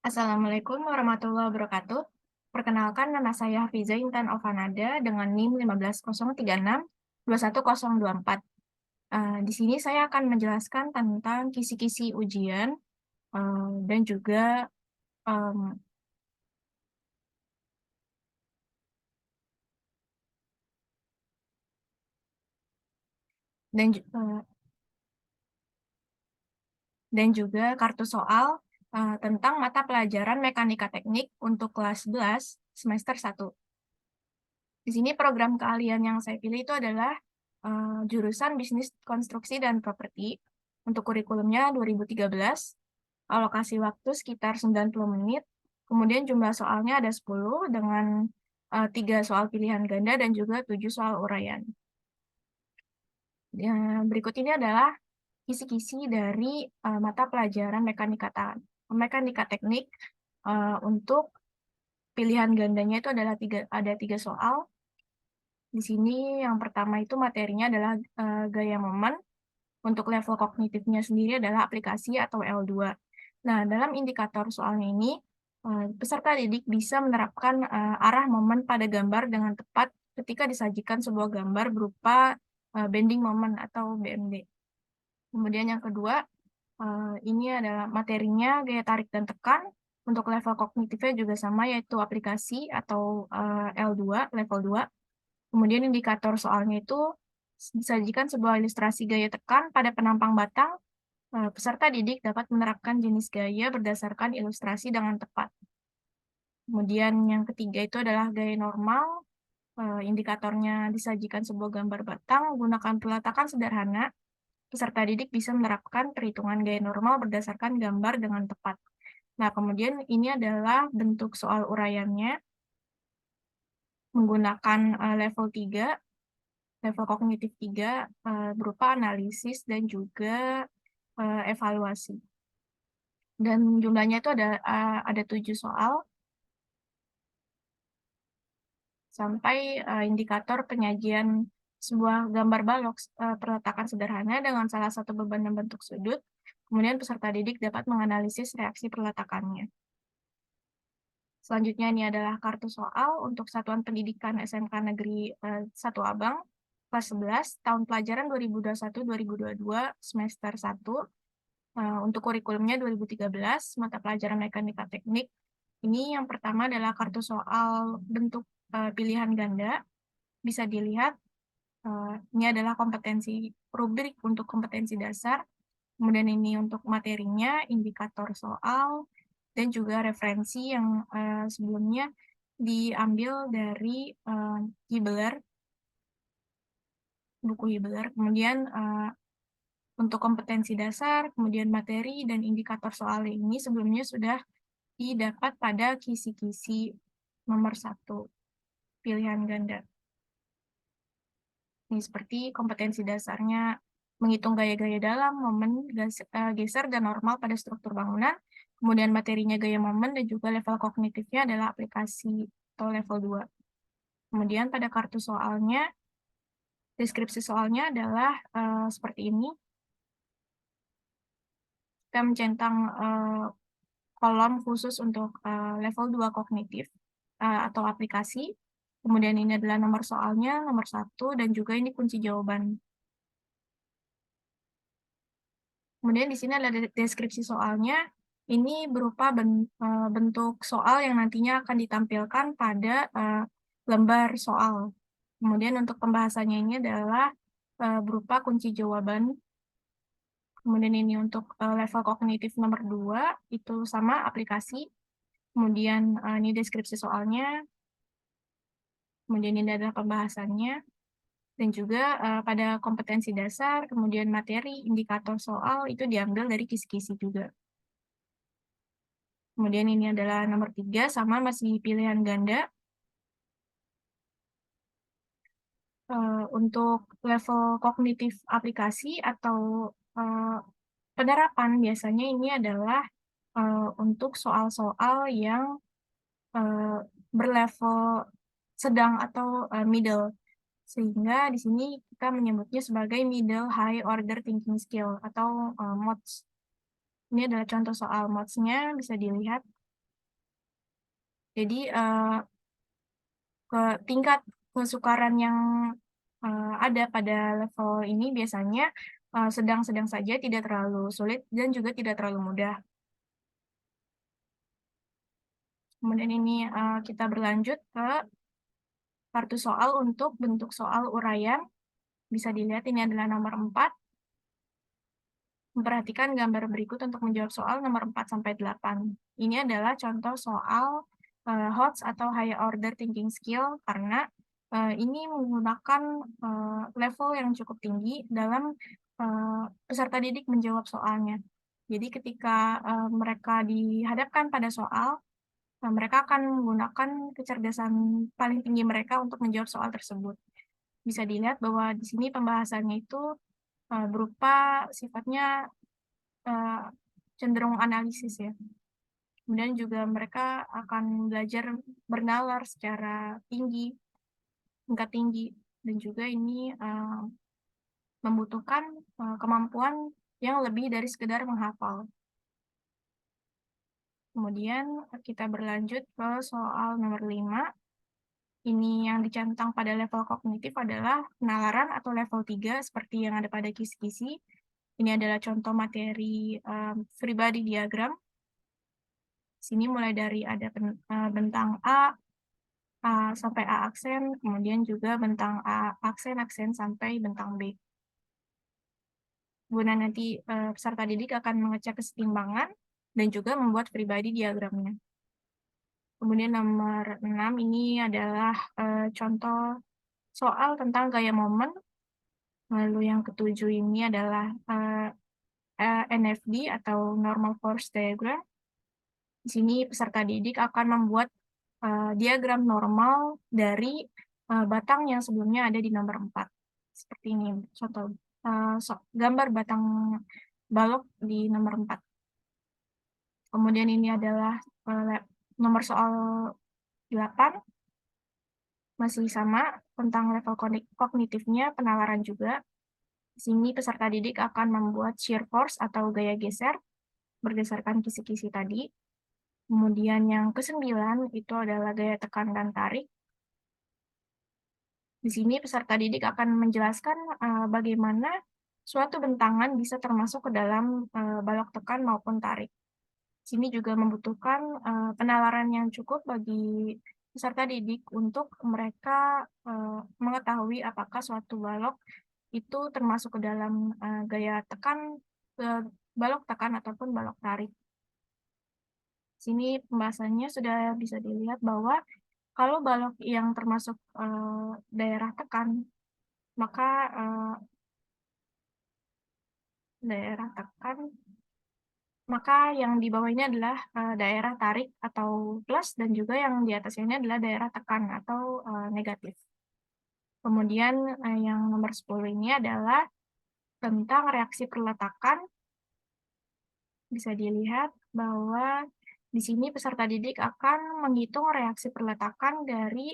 Assalamualaikum warahmatullahi wabarakatuh. Perkenalkan nama saya Hafiza Intan Ovanada dengan NIM 15036 21024. Di sini saya akan menjelaskan tentang kisi-kisi ujian dan juga em, dan ju- eh, dan juga kartu soal tentang mata pelajaran mekanika teknik untuk kelas 11 semester 1. Di sini program keahlian yang saya pilih itu adalah jurusan Bisnis Konstruksi dan Properti. Untuk kurikulumnya 2013, alokasi waktu sekitar 90 menit, kemudian jumlah soalnya ada 10 dengan 3 soal pilihan ganda dan juga 7 soal uraian. Berikut ini adalah kisi-kisi dari mata pelajaran mekanika teknik untuk pilihan gandanya itu adalah ada 3 soal. Di sini yang pertama itu materinya adalah gaya momen. Untuk level kognitifnya sendiri adalah aplikasi atau L2. Nah, dalam indikator soalnya ini, peserta didik bisa menerapkan arah momen pada gambar dengan tepat ketika disajikan sebuah gambar berupa bending momen atau BMD. Kemudian yang kedua, ini adalah materinya gaya tarik dan tekan. Untuk level kognitifnya juga sama, yaitu aplikasi atau L2, level 2. Kemudian indikator soalnya itu disajikan sebuah ilustrasi gaya tekan pada penampang batang. Peserta didik dapat menerapkan jenis gaya berdasarkan ilustrasi dengan tepat. Kemudian yang ketiga itu adalah gaya normal. Indikatornya disajikan sebuah gambar batang menggunakan peletakan sederhana. Peserta didik bisa menerapkan perhitungan gaya normal berdasarkan gambar dengan tepat. Nah, kemudian ini adalah bentuk soal uraiannya menggunakan level 3. Level kognitif 3 berupa analisis dan juga evaluasi. Dan jumlahnya itu ada 7 soal sampai indikator penyajian sebuah gambar balok peletakan sederhana dengan salah satu beban dan bentuk sudut. Kemudian peserta didik dapat menganalisis reaksi peletakannya. Selanjutnya ini adalah kartu soal untuk Satuan Pendidikan SMK Negeri 1 Abang, kelas 11, tahun pelajaran 2021-2022, semester 1. Untuk kurikulumnya 2013, mata pelajaran mekanika teknik. Ini yang pertama adalah kartu soal bentuk pilihan ganda. Bisa dilihat, ini adalah kompetensi rubrik untuk kompetensi dasar. Kemudian ini untuk materinya, indikator soal, dan juga referensi yang sebelumnya diambil dari Hibbeler, buku Hibbeler. Kemudian untuk kompetensi dasar, kemudian materi, dan indikator soal ini sebelumnya sudah didapat pada kisi-kisi nomor 1, pilihan ganda. Ini seperti kompetensi dasarnya menghitung gaya-gaya dalam, momen, geser, dan normal pada struktur bangunan. Kemudian materinya gaya momen dan juga level kognitifnya adalah aplikasi atau level 2. Kemudian pada kartu soalnya, deskripsi soalnya adalah seperti ini. Kita mencentang kolom khusus untuk level 2 kognitif atau aplikasi. Kemudian ini adalah nomor soalnya, nomor 1, dan juga ini kunci jawaban. Kemudian di sini ada deskripsi soalnya. Ini berupa bentuk soal yang nantinya akan ditampilkan pada lembar soal. Kemudian untuk pembahasannya ini adalah berupa kunci jawaban. Kemudian ini untuk level kognitif nomor 2, itu sama aplikasi. Kemudian ini deskripsi soalnya. Kemudian ini adalah pembahasannya. Dan juga pada kompetensi dasar, kemudian materi, indikator soal, itu diambil dari kisi-kisi juga. Kemudian ini adalah nomor 3, sama masih pilihan ganda. Untuk level kognitif aplikasi atau penerapan, biasanya ini adalah untuk soal-soal yang berlevel sedang atau middle. Sehingga di sini kita menyebutnya sebagai middle high order thinking skill atau MODS. Ini adalah contoh soal MODS-nya, bisa dilihat. Jadi, ke tingkat kesukaran yang, ada pada level ini biasanya, sedang-sedang saja, tidak terlalu sulit dan juga tidak terlalu mudah. Kemudian ini, kita berlanjut ke kartu soal untuk bentuk soal uraian, bisa dilihat ini adalah nomor 4. Memperhatikan gambar berikut untuk menjawab soal nomor 4 sampai 8. Ini adalah contoh soal, HOTS atau Higher Order Thinking Skill karena, ini menggunakan, level yang cukup tinggi dalam, peserta didik menjawab soalnya. Jadi ketika, mereka dihadapkan pada soal, mereka akan menggunakan kecerdasan paling tinggi mereka untuk menjawab soal tersebut. Bisa dilihat bahwa di sini pembahasannya itu, berupa sifatnya Eee, cenderung analisis ya. Kemudian juga mereka akan belajar bernalar secara tinggi, tingkat tinggi, dan juga ini, membutuhkan, kemampuan yang lebih dari sekedar menghafal. Kemudian, kita berlanjut ke soal nomor 5. Ini yang dicentang pada level kognitif adalah penalaran atau level 3 seperti yang ada pada kisi-kisi. Ini adalah contoh materi, free body diagram. Sini mulai dari ada bentang A sampai A aksen, kemudian juga bentang A aksen, aksen sampai bentang B. Kemudian nanti, peserta didik akan mengecek kesetimbangan dan juga membuat pribadi diagramnya. Kemudian nomor 6 ini adalah, contoh soal tentang gaya momen. Lalu yang ketujuh ini adalah, NFD atau Normal Force Diagram. Di sini peserta didik akan membuat, diagram normal dari, batang yang sebelumnya ada di nomor 4. Seperti ini contoh, gambar batang balok di nomor 4. Kemudian ini adalah, nomor soal 8, masih sama tentang level kognitifnya, penalaran juga. Di sini peserta didik akan membuat shear force atau gaya geser berdasarkan kisi-kisi tadi. Kemudian yang ke-9 itu adalah gaya tekan dan tarik. Di sini peserta didik akan menjelaskan, bagaimana suatu bentangan bisa termasuk ke dalam, balok tekan maupun tarik. Sini juga membutuhkan, penalaran yang cukup bagi peserta didik untuk mereka, mengetahui apakah suatu balok itu termasuk ke dalam, gaya tekan, balok tekan ataupun balok tarik. Sini pembahasannya sudah bisa dilihat bahwa kalau balok yang termasuk, daerah tekan, maka, daerah tekan, maka yang di bawah ini adalah, daerah tarik atau plus dan juga yang di atasnya ini adalah daerah tekan atau, negatif. Kemudian, yang nomor 10 ini adalah tentang reaksi perletakan. Bisa dilihat bahwa di sini peserta didik akan menghitung reaksi perletakan dari,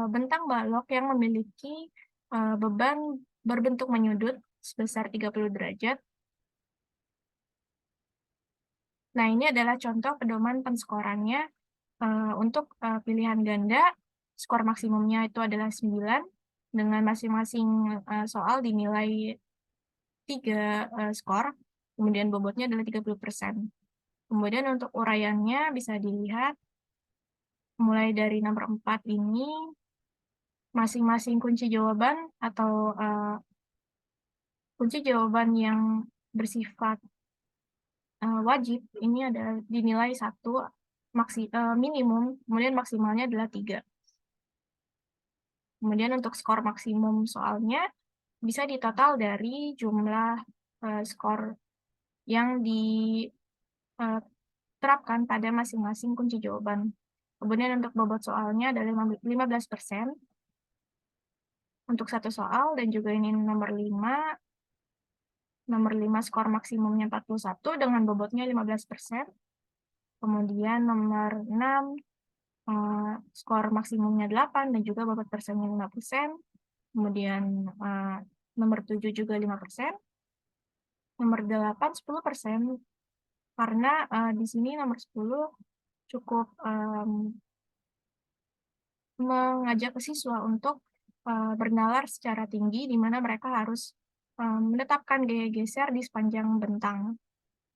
bentang balok yang memiliki, beban berbentuk menyudut sebesar 30 derajat. Nah, ini adalah contoh pedoman penskorannya, untuk, pilihan ganda, skor maksimumnya itu adalah 9, dengan masing-masing, soal dinilai 3, skor, kemudian bobotnya adalah 30%. Kemudian untuk uraiannya bisa dilihat mulai dari nomor 4 ini, masing-masing kunci jawaban atau, kunci jawaban yang bersifat, wajib ini ada dinilai 1 minimum, kemudian maksimalnya adalah 3. Kemudian untuk skor maksimum soalnya bisa ditotal dari jumlah, skor yang diterapkan pada masing-masing kunci jawaban. Kemudian untuk bobot soalnya adalah 15% untuk 1 soal dan juga ini nomor 5. Nomor 5 skor maksimumnya 41 dengan bobotnya 15%. Kemudian nomor 6, skor maksimumnya 8 dan juga bobot persennya 5%. Kemudian, nomor 7 juga 5%. Nomor 8 10%. Karena, di sini nomor 10 cukup, mengajak siswa untuk, bernalar secara tinggi, di mana mereka harus, menetapkan gaya geser di sepanjang bentang,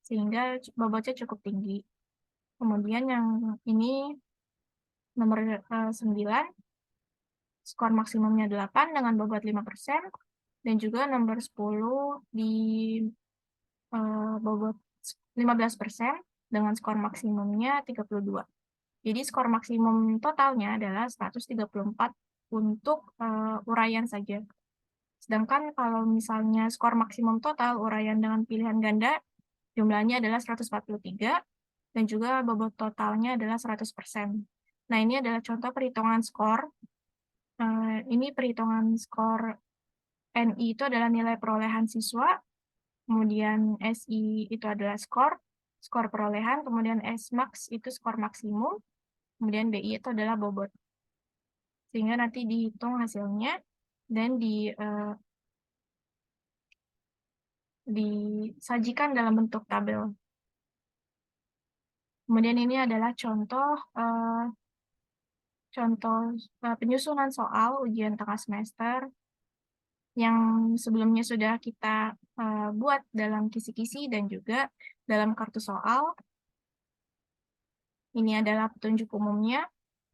sehingga bobotnya cukup tinggi. Kemudian yang ini nomor, 9, skor maksimumnya 8 dengan bobot 5%, dan juga nomor 10 di, bobot 15% dengan skor maksimumnya 32. Jadi skor maksimum totalnya adalah 134 untuk, uraian saja. Sedangkan kalau misalnya skor maksimum total uraian dengan pilihan ganda, jumlahnya adalah 143 dan juga bobot totalnya adalah 100%. Nah, ini adalah contoh perhitungan skor. Ini perhitungan skor NI itu adalah nilai perolehan siswa, kemudian SI itu adalah skor, skor perolehan, kemudian SMax itu skor maksimum, kemudian BI itu adalah bobot. Sehingga nanti dihitung hasilnya dan disajikan dalam bentuk tabel. Kemudian ini adalah contoh penyusunan soal ujian tengah semester yang sebelumnya sudah kita buat dalam kisi-kisi dan juga dalam kartu soal. Ini adalah petunjuk umumnya.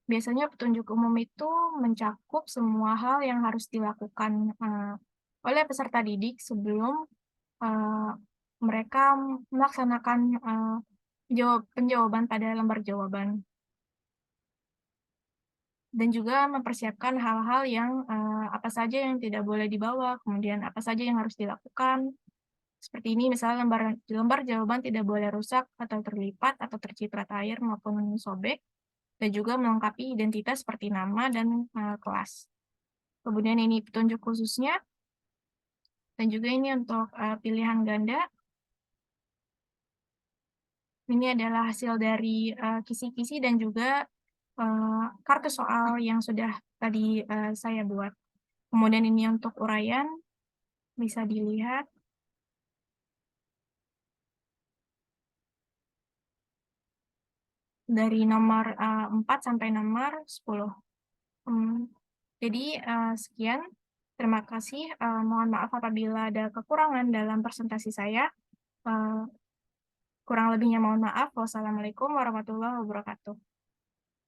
Biasanya petunjuk umum itu mencakup semua hal yang harus dilakukan oleh peserta didik sebelum mereka melaksanakan penjawaban pada lembar jawaban. Dan juga mempersiapkan hal-hal yang apa saja yang tidak boleh dibawa, kemudian apa saja yang harus dilakukan. Seperti ini, misalnya lembar jawaban tidak boleh rusak atau terlipat atau terciprat air maupun sobek, dan juga melengkapi identitas seperti nama dan kelas. Kemudian ini petunjuk khususnya, dan juga ini untuk pilihan ganda. Ini adalah hasil dari kisi-kisi dan juga kartu soal yang sudah tadi saya buat. Kemudian ini untuk uraian, bisa dilihat. Dari nomor 4 sampai nomor 10. Jadi sekian, terima kasih. Mohon maaf apabila ada kekurangan dalam presentasi saya. Kurang lebihnya mohon maaf. Wassalamualaikum warahmatullahi wabarakatuh.